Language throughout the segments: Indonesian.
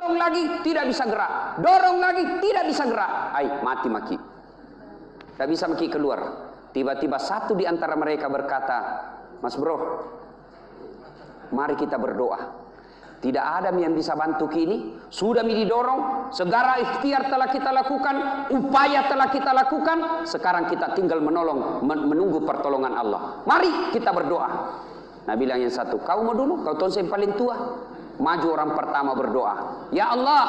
dorong lagi tidak bisa gerak, dorong lagi tidak bisa gerak. Mati maki. Tidak bisa maki keluar. Tiba-tiba satu di antara mereka berkata, "Mas bro, mari kita berdoa. Tidak ada yang bisa bantu kini. Sudah didorong, segala ikhtiar telah kita lakukan, upaya telah kita lakukan. Sekarang kita tinggal menunggu pertolongan Allah. Mari kita berdoa." Nah bilang yang satu, "Kau mau dulu? Kau tahu saya paling tua." Maju orang pertama berdoa, "Ya Allah,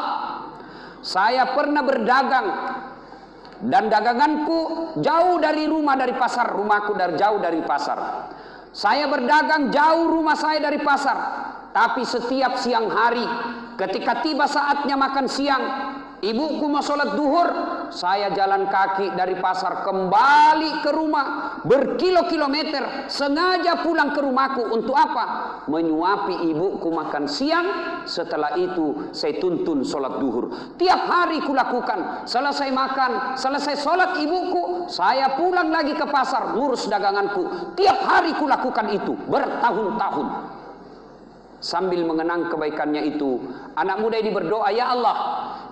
saya pernah berdagang dan daganganku jauh dari rumah, dari pasar. Rumahku jauh dari pasar. Saya berdagang jauh rumah saya dari pasar. Tapi setiap siang hari, ketika tiba saatnya makan siang, ibuku mau sholat duhur, saya jalan kaki dari pasar kembali ke rumah berkilo-kilometer, sengaja pulang ke rumahku untuk apa? Menyuapi ibuku makan siang. Setelah itu saya tuntun sholat duhur. Tiap hari kulakukan. Selesai makan, selesai sholat ibuku, saya pulang lagi ke pasar ngurus daganganku. Tiap hari kulakukan itu bertahun-tahun." Sambil mengenang kebaikannya itu, anak muda ini berdoa, "Ya Allah,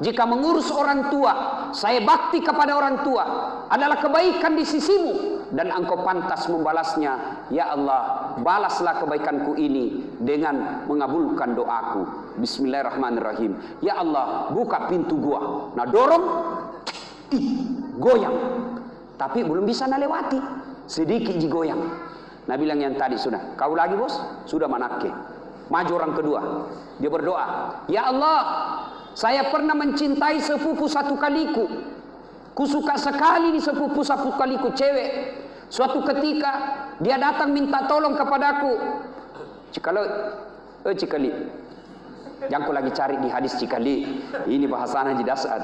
jika mengurus orang tua, saya bakti kepada orang tua adalah kebaikan di sisimu, dan engkau pantas membalasnya. Ya Allah, balaslah kebaikanku ini dengan mengabulkan doaku. Bismillahirrahmanirrahim. Ya Allah, buka pintu gua." Nah dorong, goyang. Tapi belum bisa lewati, sedikit digoyang. Nah bilang yang tadi, "Sudah, kau lagi bos? Sudah manake." Maju orang kedua, dia berdoa, "Ya Allah, saya pernah mencintai sepupu satu kaliku. Kusuka sekali di sepupu satu kaliku cewek. Suatu ketika dia datang minta tolong kepadaku." Cikali. Yang aku lagi cari di hadis cikali. Ini bahasanya Haji Dasad.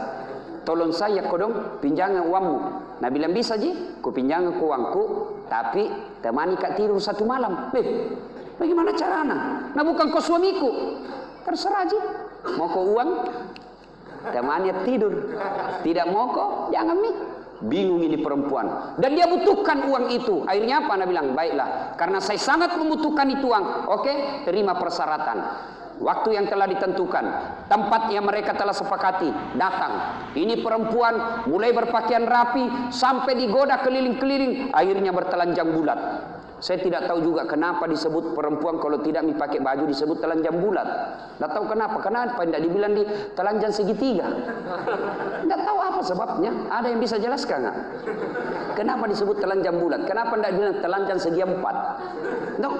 "Tolong saya kodong pinjangan uangmu." Nah bilang, "Bisa ji, ku pinjangan uangku, tapi temani kak tidur satu malam." Bagaimana caranya? Nah bukan kau suamiku. Terserah ji. Mau kau uang, temannya tidur. Tidak mau kau, jangan nih. Bingung ini perempuan. Dan dia butuhkan uang itu. Akhirnya apa? Nah bilang, "Baiklah, karena saya sangat membutuhkan itu uang. Oke, terima persyaratan. Waktu yang telah ditentukan, tempat yang mereka telah sepakati, datang. Ini perempuan mulai berpakaian rapi sampai digoda keliling-keliling, akhirnya bertelanjang bulat. Saya tidak tahu juga kenapa disebut perempuan kalau tidak pakai baju disebut telanjang bulat. Tidak tahu kenapa. Kenapa tidak dibilang di telanjang segitiga? Tidak tahu apa sebabnya. Ada yang bisa jelaskan nggak? Kenapa disebut telanjang bulat? Kenapa tidak bilang telanjang segi empat? No.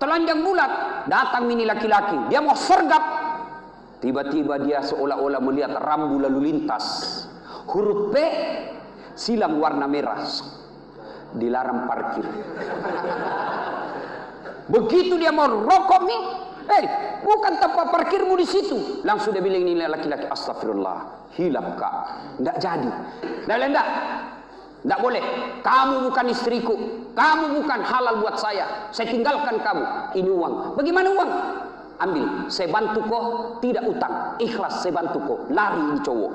Telanjang bulat. Datang ini laki-laki. Dia mau sergap. Tiba-tiba dia seolah-olah melihat rambu lalu lintas. Huruf P silang warna merah. Dilarang parkir. Begitu dia mau rokok nih, bukan tempat parkirmu di situ. Langsung dia bilang ini laki-laki, "Astagfirullah, hilap kak, tidak jadi." Tidak boleh. Kamu bukan istriku, kamu bukan halal buat saya tinggalkan kamu. Ini uang. Bagaimana uang? Ambil, saya bantu kau, tidak utang, ikhlas saya bantu kau. Lari ini cowok,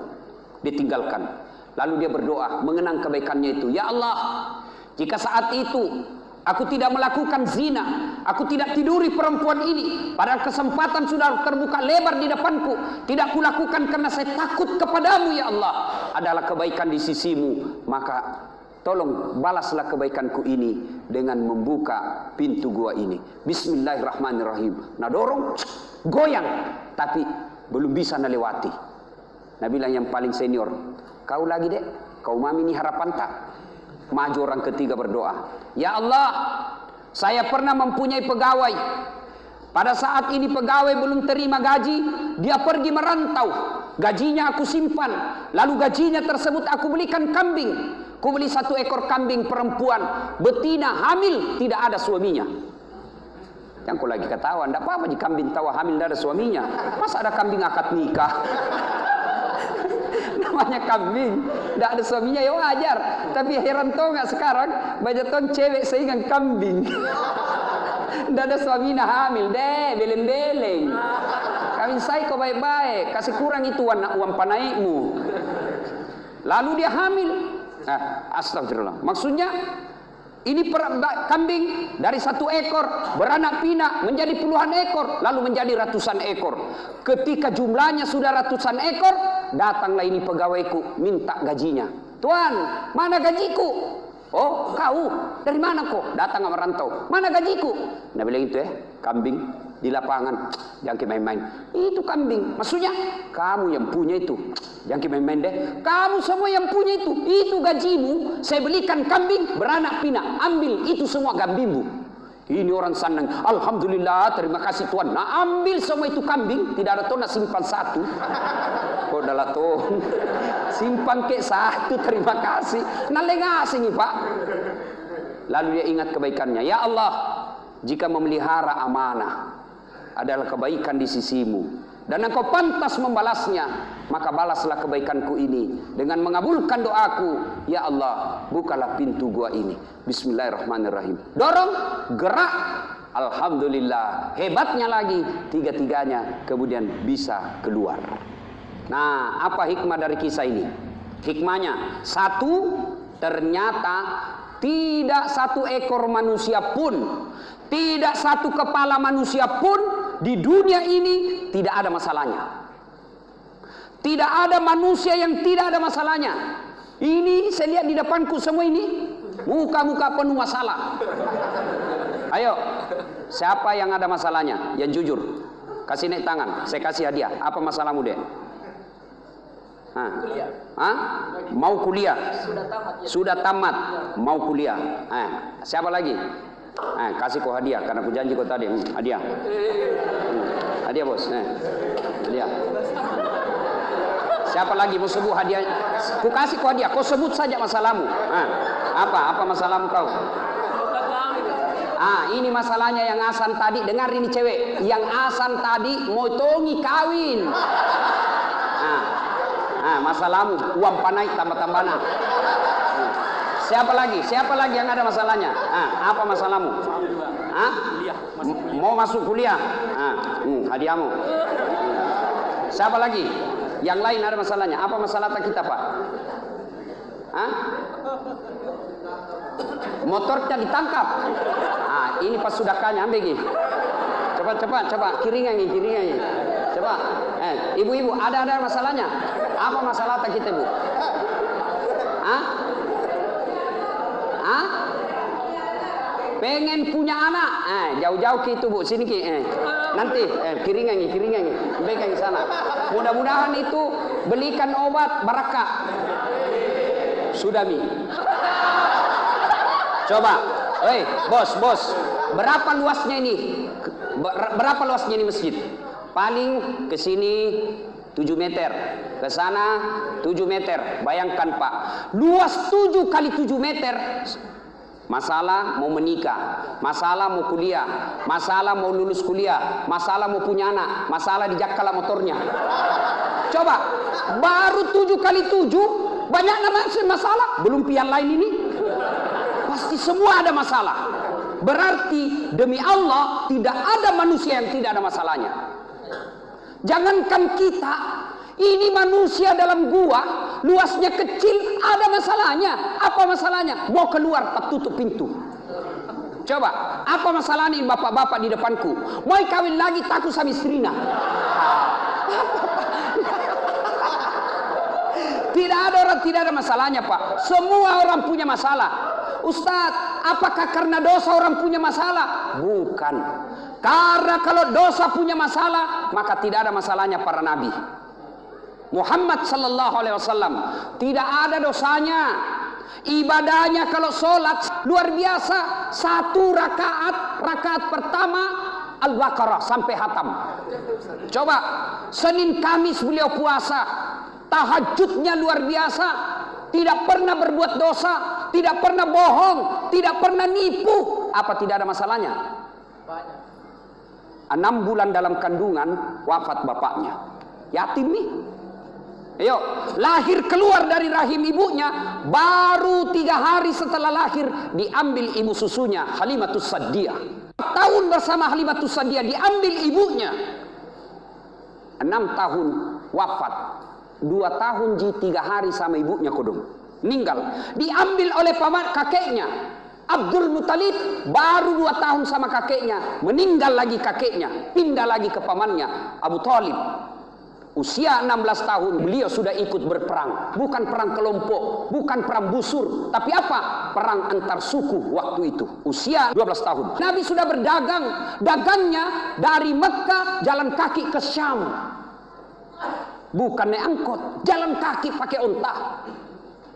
ditinggalkan. Lalu dia berdoa, mengenang kebaikannya itu. "Ya Allah, jika saat itu aku tidak melakukan zina, aku tidak tiduri perempuan ini, padahal kesempatan sudah terbuka lebar di depanku, tidak kulakukan karena saya takut kepadamu ya Allah, adalah kebaikan di sisimu, maka tolong balaslah kebaikanku ini dengan membuka pintu gua ini. Bismillahirrahmanirrahim." Nah dorong, goyang, tapi belum bisa lewati. Nah bilang yang paling senior, "Kau lagi dek, kau mami ini harapan tak?" Maju orang ketiga berdoa, "Ya Allah, saya pernah mempunyai pegawai. Pada saat ini pegawai belum terima gaji, dia pergi merantau. Gajinya aku simpan. Lalu gajinya tersebut aku belikan kambing. Aku beli 1 ekor kambing perempuan, betina, hamil, tidak ada suaminya." Yang aku lagi ketawa, tidak apa-apa di kambing tawa hamil tidak ada suaminya. Masa ada kambing akad nikah? Namanya kambing, tidak ada suaminya ya wajar. Tapi heran tau nggak sekarang banyak ton cewek seingat kambing. Tidak ada suaminya hamil deh, beleng-beleng. Kawin saya kok baik-baik, kasih kurang itu uang panaikmu. Lalu dia hamil. Astagfirullah. Maksudnya Ini kambing dari 1 ekor beranak pinak menjadi puluhan ekor, lalu menjadi ratusan ekor. Ketika jumlahnya sudah ratusan ekor, datanglah ini pegawaiku minta gajinya. Tuan, mana gajiku? Oh, kau dari mana kau? Datang merantau. Mana gajiku? Nah bilang itu kambing di lapangan, jangan main-main. Itu kambing, maksudnya kamu yang punya itu. Jangan main-main deh. Kamu semua yang punya itu gajimu. Saya belikan kambing beranak pinak, ambil itu semua kambingmu. Ini orang senang. Alhamdulillah, terima kasih Tuan. Nah ambil semua itu kambing, tidak ada tuh nak simpan 1. Kok dalam tuh simpan ke 1, terima kasih. Nah lengas ini Pak. Lalu dia ingat kebaikannya. Ya Allah, jika memelihara amanah adalah kebaikan di sisimu dan engkau pantas membalasnya, maka balaslah kebaikanku ini dengan mengabulkan doaku. Ya Allah, bukalah pintu gua ini. Bismillahirrahmanirrahim. Dorong, gerak. Alhamdulillah, hebatnya lagi, 3-tiganya kemudian bisa keluar. Nah, apa hikmah dari kisah ini? Hikmahnya, 1, ternyata tidak 1 ekor manusia pun, tidak 1 kepala manusia pun di dunia ini tidak ada masalahnya. Tidak ada manusia yang tidak ada masalahnya. Ini saya lihat di depanku semua ini muka-muka penuh masalah. Ayo, siapa yang ada masalahnya? Yang jujur, kasih naik tangan, saya kasih hadiah. Apa masalahmu dek? Mau kuliah? Sudah tamat, mau kuliah. Siapa lagi? Kasih kau hadiah, karena aku janji kau tadi. Hadiah. Hadiah bos. Hadiah. Siapa lagi mau sebut hadiah? Ku kasih kau hadiah. Kau sebut saja masalahmu. Apa masalahmu kau? Ini masalahnya yang Asan tadi. Dengar ini cewek. Yang Asan tadi mau tongi kawin. Masalahmu uang panai tambah-tambah. Siapa lagi? Siapa lagi yang ada masalahnya? Apa masalahmu? Mau masuk kuliah? Hadiahmu. Siapa lagi? Yang lain ada masalahnya. Apa masalah kita Pak? Motornya ditangkap. Ini pas sudahkanya ambil gini. Coba kiringan ini. Coba. Ibu-ibu ada masalahnya. Apa masalah kita Bu? Pengen punya anak, jauh-jauh gitu Bu, sini ki, nanti kiringan ini, berikan ke sana. Mudah-mudahan itu belikan obat barakah. Sudah Mi. Coba, bos, berapa luasnya ini? Berapa luasnya ini masjid? Paling ke sini 7 meter, ke sana 7 meter. Bayangkan Pak, luas 7 kali 7 meter. Masalah mau menikah, masalah mau kuliah, masalah mau lulus kuliah, masalah mau punya anak, masalah dijakala motornya. Coba, baru 7 kali 7, banyak masalah. Belum pian lain ini. Pasti semua ada masalah. Berarti demi Allah tidak ada manusia yang tidak ada masalahnya. Jangankan kita, ini manusia dalam gua, luasnya kecil, ada masalahnya. Apa masalahnya? Mau keluar, tak tutup pintu. Coba, apa masalahnya bapak-bapak di depanku? Mau kawin lagi, takut sama istrina. Tidak ada orang tidak ada masalahnya Pak. Semua orang punya masalah. Ustadz, apakah karena dosa orang punya masalah? Bukan. Karena kalau dosa punya masalah, maka tidak ada masalahnya para nabi. Muhammad sallallahu alaihi wasallam tidak ada dosanya. Ibadahnya kalau sholat luar biasa. 1 rakaat pertama Al-Baqarah sampai hatam. Coba, Senin Kamis beliau puasa, tahajudnya luar biasa. Tidak pernah berbuat dosa, tidak pernah bohong, tidak pernah nipu. Apa tidak ada masalahnya? 6 bulan dalam kandungan wafat bapaknya. Yatim nih. Ayo, lahir keluar dari rahim ibunya, baru 3 hari setelah lahir diambil ibu susunya, Halimatus Sa'diyah. Tahun bersama Halimatus Sa'diyah diambil ibunya. 6 tahun wafat. 2 tahun 3 hari sama ibunya kodong. Meninggal. Diambil oleh paman kakeknya. Abdul Muthalib baru 2 tahun sama kakeknya, meninggal lagi kakeknya, pindah lagi ke pamannya Abu Thalib. Usia 16 tahun beliau sudah ikut berperang. Bukan perang kelompok, bukan perang busur, tapi apa? Perang antar suku waktu itu. Usia 12 tahun. Nabi sudah berdagang. Dagangnya dari Mekah jalan kaki ke Syam. Bukan naik angkot, jalan kaki pakai onta.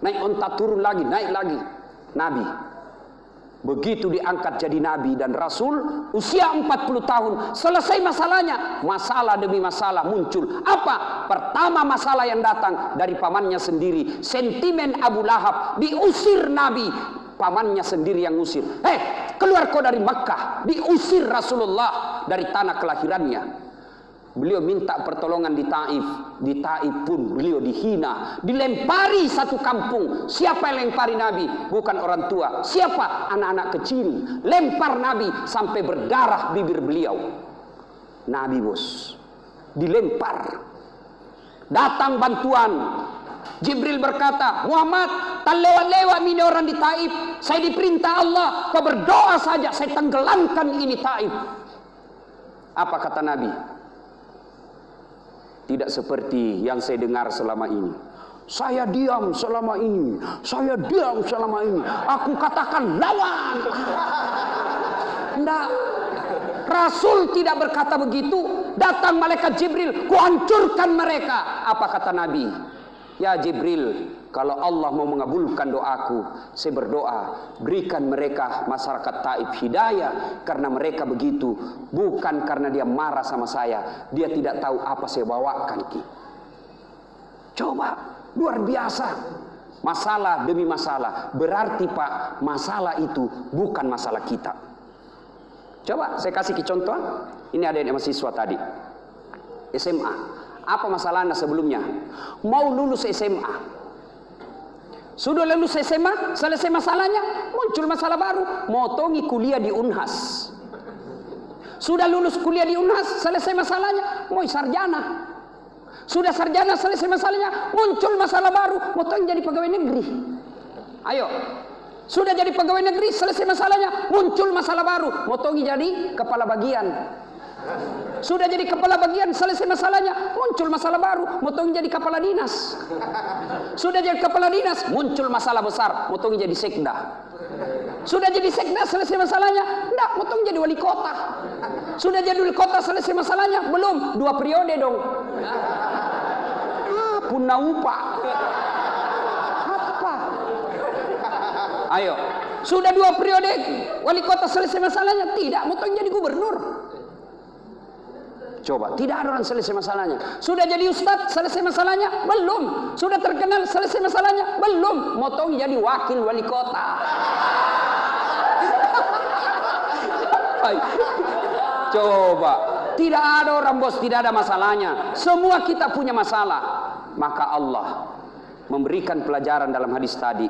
Naik onta turun lagi, naik lagi. Nabi begitu diangkat jadi nabi dan rasul, usia 40 tahun, selesai masalahnya. Masalah demi masalah muncul. Apa? Pertama masalah yang datang dari pamannya sendiri. Sentimen Abu Lahab, diusir Nabi, pamannya sendiri yang usir. Keluar kau dari Makkah. Diusir Rasulullah dari tanah kelahirannya. Beliau minta pertolongan di Taif. Di Taif pun beliau dihina, dilempari satu kampung. Siapa yang lempari Nabi? Bukan orang tua. Siapa? Anak-anak kecil. Lempar Nabi sampai berdarah bibir beliau. Nabi bos dilempar. Datang bantuan. Jibril berkata, Muhammad, tak lewat-lewat ini orang di Taif. Saya diperintah Allah, kau berdoa saja, saya tenggelamkan ini Taif. Apa kata Nabi? Tidak seperti yang saya dengar selama ini. Saya diam selama ini. Saya diam selama ini. Aku katakan lawan. Tidak. Rasul tidak berkata begitu. Datang malaikat Jibril, kuhancurkan mereka. Apa kata Nabi? Ya Jibril, kalau Allah mau mengabulkan doaku, saya berdoa, berikan mereka masyarakat Taif hidayah. Karena mereka begitu, bukan karena dia marah sama saya. Dia tidak tahu apa saya bawakan, Ki. Coba, luar biasa. Masalah demi masalah. Berarti Pak, masalah itu bukan masalah kita. Coba saya kasih contoh. Ini ada yang mahasiswa tadi SMA. Apa masalahnya sebelumnya? Mau lulus SMA. Sudah lulus SMA, selesai masalahnya, muncul masalah baru. Mau tongi kuliah di Unhas. Sudah lulus kuliah di Unhas, selesai masalahnya, mau sarjana. Sudah sarjana, selesai masalahnya, muncul masalah baru. Mau tongi jadi pegawai negeri. Ayo. Sudah jadi pegawai negeri, selesai masalahnya, muncul masalah baru. Mau tongi jadi kepala bagian. Sudah jadi kepala bagian, selesai masalahnya, muncul masalah baru. Motong jadi kepala dinas. Sudah jadi kepala dinas, muncul masalah besar. Motong jadi sekda. Sudah jadi sekda, selesai masalahnya, enggak, motong jadi wali kota. Sudah jadi wali kota, selesai masalahnya, belum, 2 periode dong. Punna upah. Apa? Ayo, sudah 2 periode wali kota, selesai masalahnya, tidak, motong jadi gubernur. Coba, tidak ada orang selesai masalahnya. Sudah jadi ustadz, selesai masalahnya? Belum. Sudah terkenal, selesai masalahnya? Belum. Motong jadi wakil wali kota. Coba, tidak ada orang bos, tidak ada masalahnya. Semua kita punya masalah. Maka Allah memberikan pelajaran dalam hadis tadi.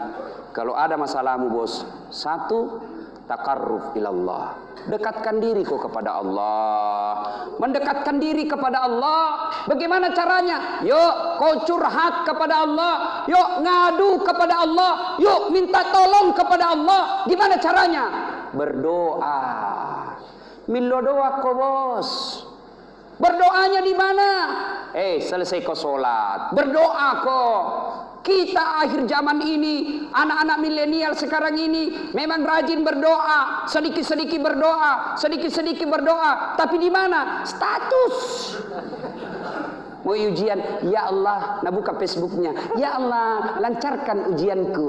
Kalau ada masalahmu bos, 1, taqarrub ilallah. Dekatkan diri kau kepada Allah. Mendekatkan diri kepada Allah. Bagaimana caranya? Yuk kau curhat kepada Allah. Yuk ngadu kepada Allah. Yuk minta tolong kepada Allah. Gimana caranya? Berdoa. Milo doa kau bos. Berdoanya di mana? Selesai kau sholat, berdoa kau. Kita akhir zaman ini, anak-anak milenial sekarang ini memang rajin berdoa, sedikit-sedikit berdoa, sedikit-sedikit berdoa. Tapi di mana? Status. Mau ujian, ya Allah, nah buka Facebooknya, ya Allah, lancarkan ujianku.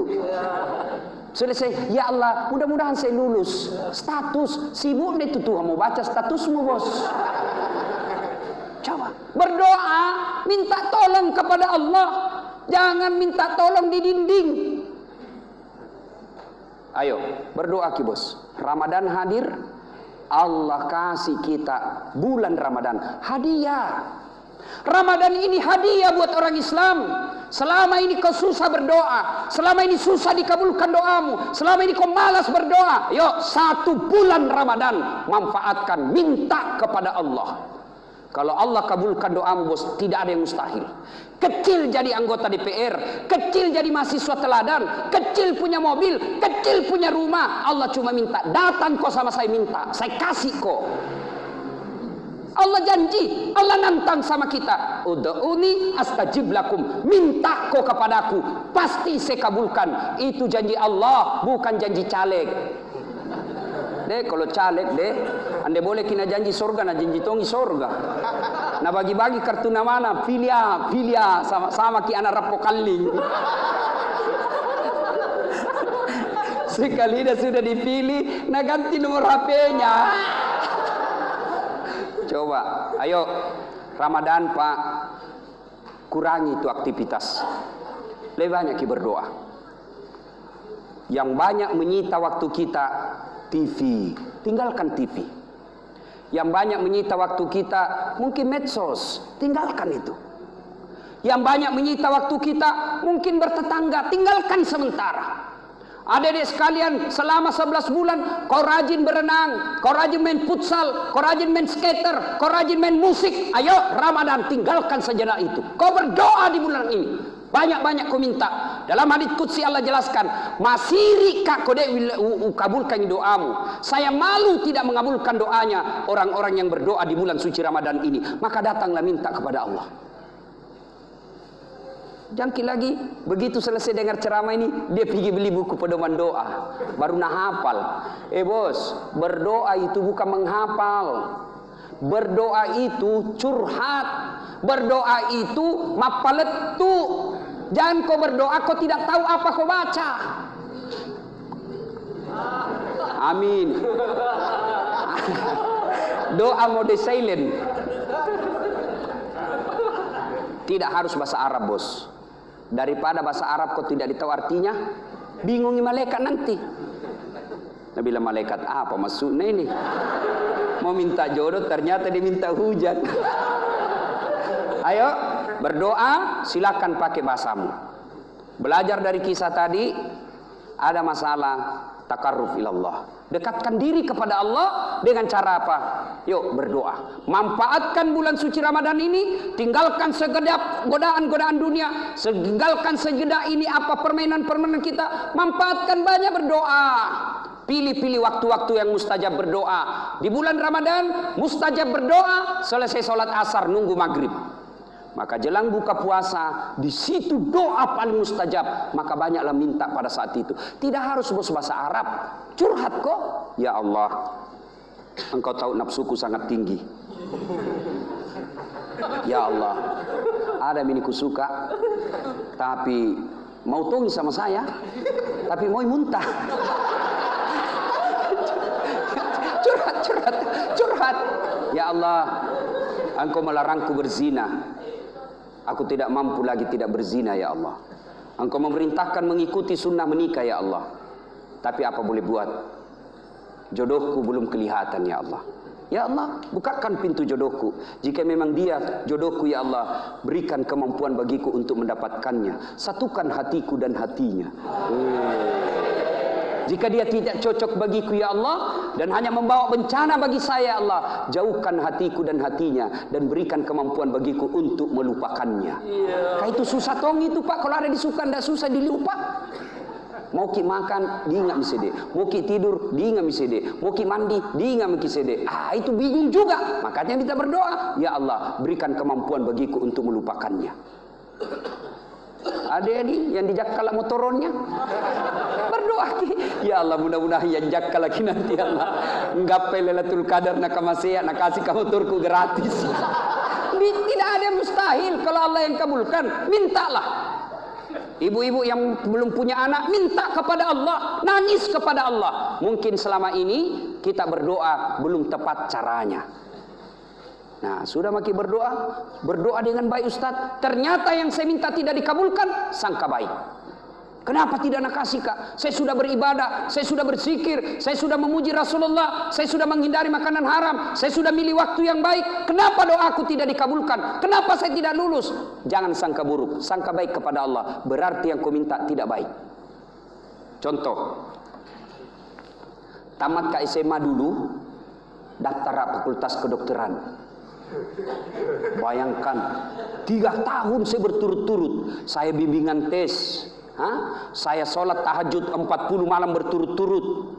Selesai, ya Allah, mudah-mudahan saya lulus. Status, sibuk deh tuh mau baca statusmu bos. Coba berdoa, minta tolong kepada Allah. Jangan minta tolong di dinding. Ayo berdoa ki bos. Ramadan hadir, Allah kasih kita bulan Ramadan hadiah. Ramadan ini hadiah buat orang Islam. Selama ini kau susah berdoa, selama ini susah dikabulkan doamu, selama ini kau malas berdoa, yuk 1 bulan Ramadan manfaatkan, minta kepada Allah. Kalau Allah kabulkan doamu bos, tidak ada yang mustahil. Kecil jadi anggota DPR, kecil jadi mahasiswa teladan, kecil punya mobil, kecil punya rumah. Allah cuma minta, datang kau sama saya minta, saya kasih kau. Allah janji, Allah nantang sama kita. Ud'uni astajib lakum, minta kau kepadaku, pasti saya kabulkan. Itu janji Allah, bukan janji caleg. Deh, kalau caleg deh, anda boleh kena janji surga, nah janji tongi surga. Nah bagi-bagi kartu nama, filia, sama ki anak rapo kalling. Sekali dah sudah dipilih, nah ganti nomor HP-nya. Coba, ayo Ramadan Pak, kurangi itu aktivitas. Lebih banyak kita berdoa. Yang banyak menyita waktu kita TV, tinggalkan TV. Yang banyak menyita waktu kita mungkin medsos, tinggalkan itu. Yang banyak menyita waktu kita mungkin bertetangga, tinggalkan sementara. Adik-adik sekalian, selama 11 bulan kau rajin berenang, kau rajin main futsal, kau rajin main skater, kau rajin main musik. Ayo Ramadan, tinggalkan sejenak itu. Kau berdoa di bulan ini. Banyak-banyak kau minta. Dalam hadits qudsi Allah jelaskan, masiri kak kode kabulkan doamu. Saya malu tidak mengabulkan doanya orang-orang yang berdoa di bulan suci Ramadan ini. Maka datanglah minta kepada Allah. Jangkit lagi, begitu selesai dengar ceramah ini, dia pergi beli buku pedoman doa. Baru nah hafal. Bos, berdoa itu bukan menghafal. Berdoa itu curhat. Berdoa itu mapaletu. Jangan kau berdoa kau tidak tahu apa kau baca. Amin. Doa mode silent. Tidak harus bahasa Arab bos. Daripada bahasa Arab kau tidak tahu artinya, bingungi malaikat nanti. Nah bilang malaikat apa maksudnya ini? Mau minta jodoh ternyata dia minta hujan. Ayo berdoa, silakan pakai bahasamu. Belajar dari kisah tadi, ada masalah takarruf ilallah. Dekatkan diri kepada Allah dengan cara apa? Yuk berdoa. Manfaatkan bulan suci Ramadan ini, tinggalkan segedap godaan-godaan dunia, tinggalkan segedap ini apa permainan-permainan kita, manfaatkan banyak berdoa. Pilih-pilih waktu-waktu yang mustajab berdoa. Di bulan Ramadan mustajab berdoa, selesai sholat asar nunggu maghrib. Maka jelang buka puasa, di situ doa paling mustajab. Maka banyaklah minta pada saat itu. Tidak harus bos bahasa Arab. Curhat kok. Ya Allah, Engkau tahu nafsuku sangat tinggi. Ya Allah, ada miniku suka, tapi mau tongi sama saya, tapi mau muntah. Curhat. Ya Allah, Engkau melarangku berzina. Aku tidak mampu lagi tidak berzina ya Allah. Engkau memerintahkan mengikuti sunnah menikah ya Allah. Tapi apa boleh buat? Jodohku belum kelihatan ya Allah. Ya Allah, bukakan pintu jodohku. Jika memang dia jodohku ya Allah, berikan kemampuan bagiku untuk mendapatkannya. Satukan hatiku dan hatinya. Jika dia tidak cocok bagiku ya Allah, dan hanya membawa bencana bagi saya ya Allah, jauhkan hatiku dan hatinya, dan berikan kemampuan bagiku untuk melupakannya. Kayak itu susah tong itu Pak, kalau ada disuka tidak susah dilupa. Mau ki makan, diingat misede. Mau ki tidur, diingat misede. Mau ki mandi, diingat misede. Itu bingung juga. Makanya kita berdoa, ya Allah, berikan kemampuan bagiku untuk melupakannya. Ada nih yang dijakkal motoronnya, berdoa ya Allah mudah-mudahan yang jakkal lagi nanti Allah nggapai Lailatul Qadar nak masih nak kasih kamu motorku gratis. Tidak ada yang mustahil kalau Allah yang kabulkan. Mintalah. Ibu-ibu yang belum punya anak, minta kepada Allah, nangis kepada Allah. Mungkin selama ini kita berdoa belum tepat caranya. Nah, sudah makin berdoa dengan baik Ustaz. Ternyata yang saya minta tidak dikabulkan, sangka baik. Kenapa tidak nak kasih Kak? Saya sudah beribadah, saya sudah berzikir, saya sudah memuji Rasulullah, saya sudah menghindari makanan haram, saya sudah milih waktu yang baik. Kenapa doaku tidak dikabulkan? Kenapa saya tidak lulus? Jangan sangka buruk, sangka baik kepada Allah. Berarti yang kau minta tidak baik. Contoh, tamat ke SMA dulu, daftar fakultas kedokteran. Bayangkan 3 tahun saya berturut-turut. Saya bimbingan tes, saya sholat tahajud 40 malam berturut-turut.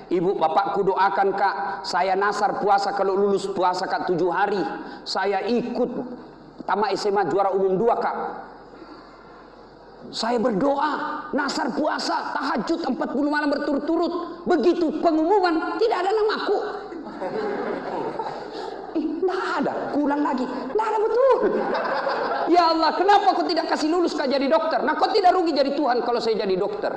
Ibu bapakku doakan Kak, saya nasar puasa kalau lulus puasa Kak 7 hari. Saya ikut tamat SMA juara umum 2 Kak. Saya berdoa, nasar puasa, tahajud 40 malam berturut-turut. Begitu pengumuman, tidak ada namaku. Tidak ada, ulang lagi. Tidak ada betul. Ya Allah, kenapa kau tidak kasih lulus Kak jadi dokter? Nah kau tidak rugi jadi Tuhan kalau saya jadi dokter.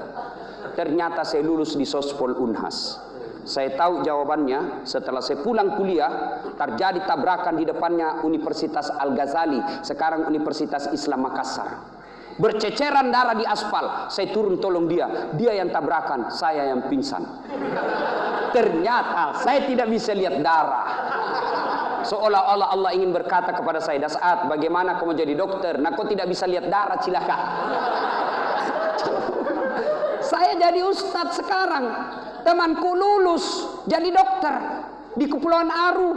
Ternyata saya lulus di Sospol Unhas. Saya tahu jawabannya setelah saya pulang kuliah. Terjadi tabrakan di depannya Universitas Al-Ghazali, sekarang Universitas Islam Makassar. Berceceran darah di aspal. Saya turun tolong dia. Dia yang tabrakan, saya yang pingsan. Ternyata saya tidak bisa lihat darah. Seolah-olah Allah ingin berkata kepada saya, Das'at, bagaimana kau mau jadi dokter? Nah kau tidak bisa lihat darah, cilaka. Saya jadi ustadz sekarang. Temanku lulus jadi dokter di Kepulauan Aru.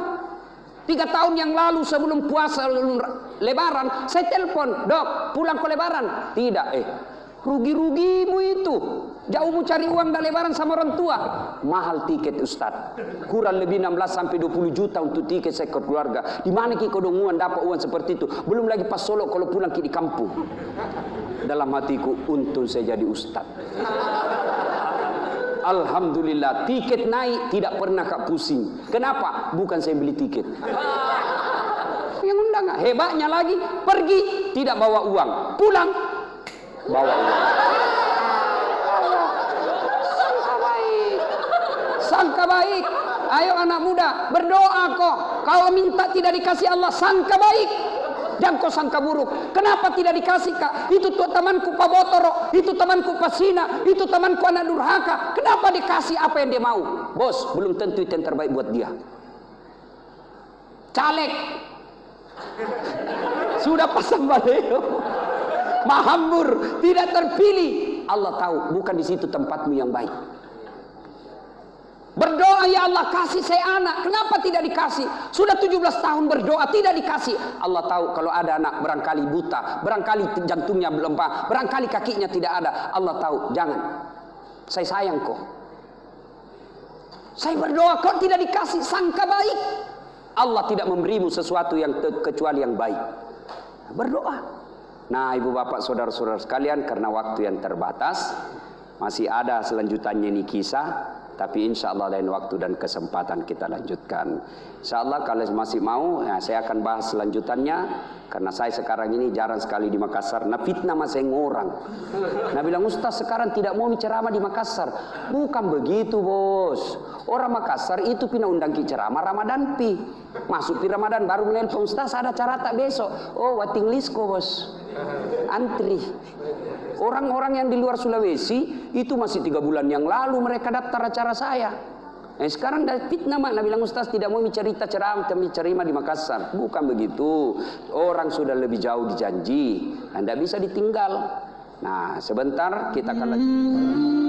3 tahun yang lalu sebelum puasa Lebaran, saya telepon, Dok, pulang ke Lebaran. Tidak, rugi-rugimu itu. Jauhmu cari uang dan Lebaran sama orang tua. Mahal tiket Ustaz. Kurang lebih 16 sampai 20 juta untuk tiket saya ke keluarga. Di mana ki kau donguan dapat uang seperti itu? Belum lagi pas Solo kalau pulang ki di kampung. Dalam hatiku, untung saya jadi Ustaz. Alhamdulillah, tiket naik tidak pernah Kak pusing. Kenapa? Bukan saya beli tiket. Yang undang. Hebatnya lagi, pergi tidak bawa uang, pulang bawa uang. Sangka baik. Sangka baik. Ayo anak muda, berdoa kok. Kau minta tidak dikasih Allah, sangka baik. Jangan kau sangka buruk. Kenapa tidak dikasih Kak? Itu tuh temanku Pak Botoro, itu temanku Pak Sina, itu temanku anak durhaka. Kenapa dikasih apa yang dia mau? Bos, belum tentu itu yang terbaik buat dia. Caleg sudah pasang baleo, mahambur, tidak terpilih. Allah tahu bukan di situ tempatmu yang baik. Berdoa, ya Allah kasih saya anak. Kenapa tidak dikasih? Sudah 17 tahun berdoa tidak dikasih. Allah tahu kalau ada anak barangkali buta, barangkali jantungnya melemah, barangkali kakinya tidak ada. Allah tahu, jangan. Saya sayang kok. Saya berdoa kok tidak dikasih, sangka baik. Allah tidak memberimu sesuatu yang kecuali yang baik. Berdoa. Nah, ibu bapak saudara-saudara sekalian, karena waktu yang terbatas, masih ada selanjutannya ini kisah. Tapi insya Allah lain waktu dan kesempatan kita lanjutkan. Insya Allah kalau masih mau, ya, saya akan bahas selanjutannya. Karena saya sekarang ini jarang sekali di Makassar. Nah fitnah masih orang. Nah bilang Ustaz sekarang tidak mau ceramah di Makassar. Bukan begitu bos. Orang Makassar itu pindah undang ki ceramah Ramadan pi. Masuk pi Ramadan baru menelpon Ustaz ada acara tak besok. Oh waiting list kok bos. Antri. Orang-orang yang di luar Sulawesi itu masih 3 bulan yang lalu mereka daftar acara saya. Sekarang dah fitnah mak. Nabi bilang Ustaz tidak mau cerita ceramah di Makassar. Bukan begitu. Orang sudah lebih jauh dijanji. Anda bisa ditinggal. Nah sebentar kita akan lanjut.